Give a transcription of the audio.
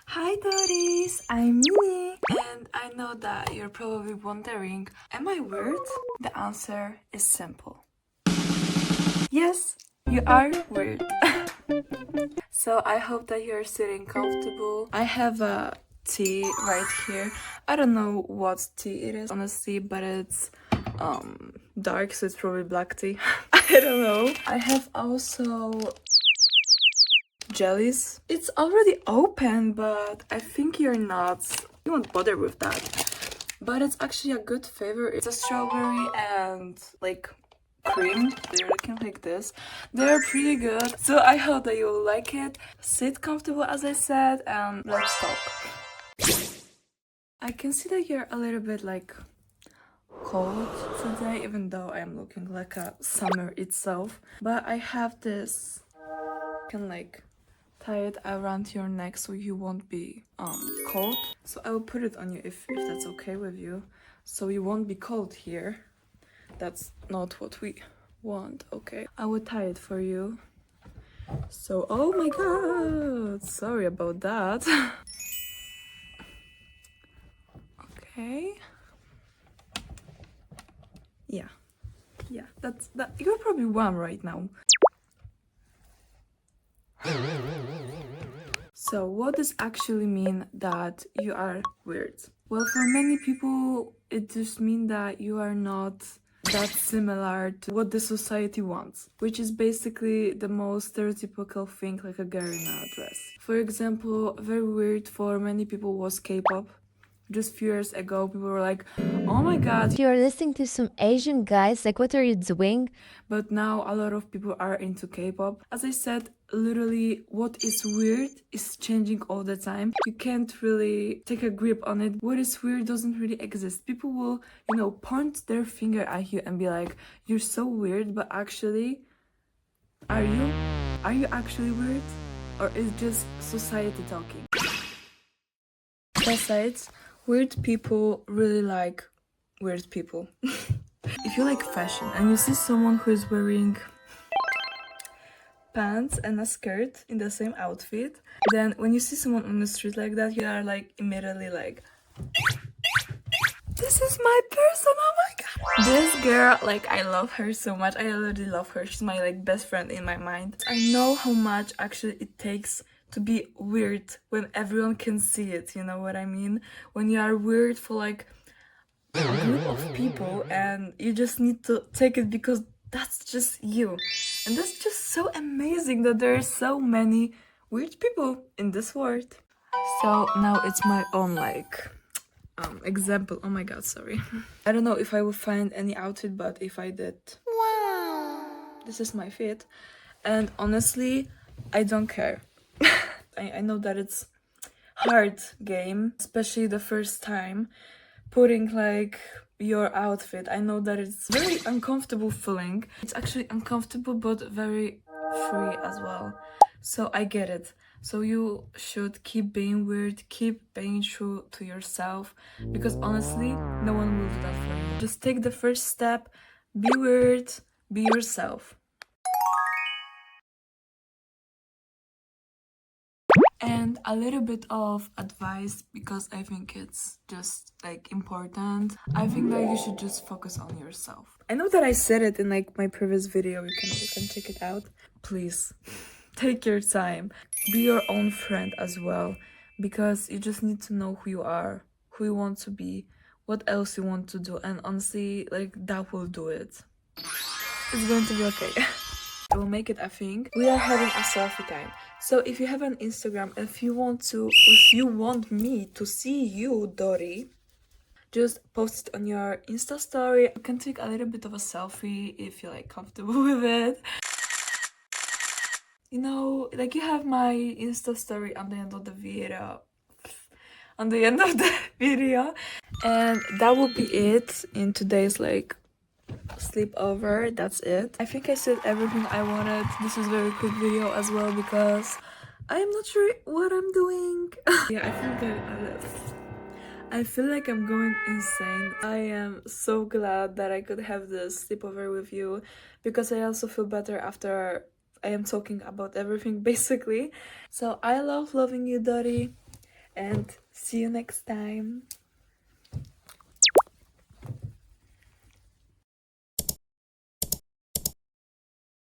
Hi Dotties, I'm Minnie, and I know that you're probably wondering, am I weird? The answer is simple. Yes, you are weird. So I hope that you're sitting comfortable. I have a tea right here. I don't know what tea it is, honestly, but it's dark, so it's probably black tea. I don't know. I have also jellies. It's already open, but I think you won't bother with that. But it's actually a good flavor. It's a strawberry and like cream. They're looking like this. They're pretty good, so I hope that you'll like it. Sit comfortable, as I said, and let's talk. I can see that you're a little bit like cold today, even though I'm looking like a summer itself. But I have this, can like tie it around your neck so you won't be cold. So I will put it on you if that's okay with you, so you won't be cold here. That's not what we want. Okay, I will tie it for you. So, oh my god, sorry about that. Okay, yeah, that's that. You're probably warm right now. So what does actually mean that you are weird? Well, for many people, it just means that you are not that similar to what the society wants, which is basically the most stereotypical thing, like a girl in a dress. For example, very weird for many people was K-pop. Just few years ago, people were like, oh my god, You're listening to some Asian guys, like what are you doing? but now a lot of people are into K-pop. As I said, literally what is weird is changing all the time. You can't really take a grip on it. What is weird doesn't really exist. People will, point their finger at you and be like, you're so weird, but actually, are you? Are you actually weird? Or is just society talking? Besides, weird people really like weird people. If you like fashion and you see someone who is wearing pants and a skirt in the same outfit, then when you see someone on the street like that, you are like immediately like, this is my person, oh my god. This girl, like, I love her so much. I already love her. She's my like best friend in my mind. I know how much actually it takes to be weird when everyone can see it, you know what I mean? When you are weird for like a group of people and you just need to take it because that's just you. And that's just so amazing that there are so many weird people in this world. So now it's my own like example. Oh my god, sorry. I don't know if I will find any outfit, but if I did, wow, this is my fit. And honestly, I don't care. I know that it's hard game, especially the first time putting like your outfit. I know that it's very uncomfortable feeling. It's actually uncomfortable but very free as well. So I get it. So you should keep being weird, keep being true to yourself, because honestly, no one will do that for you. Just take the first step, be weird, be yourself. And a little bit of advice, because I think it's just like important. I think that you should just focus on yourself. I know that I said it in like my previous video, you can check it out. Please take your time, be your own friend as well, because you just need to know who you are, who you want to be, what else you want to do, and honestly, like, that will do it. It's going to be okay. I will make it a thing. We are having a selfie time. So if you have an Instagram, if you want me to see you, Dottie, just post it on your Insta story. You can take a little bit of a selfie if you're like comfortable with it. You know, like, you have my Insta story on the end of the video. On the end of the video. And that will be it in today's like sleepover. That's it. I think I said everything I wanted. This is a very quick video as well because I am not sure what I'm doing. Yeah, I feel like I'm going insane. I am so glad that I could have this sleepover with you, because I also feel better after I am talking about everything basically. So I love loving you, Dottie. and see you next time.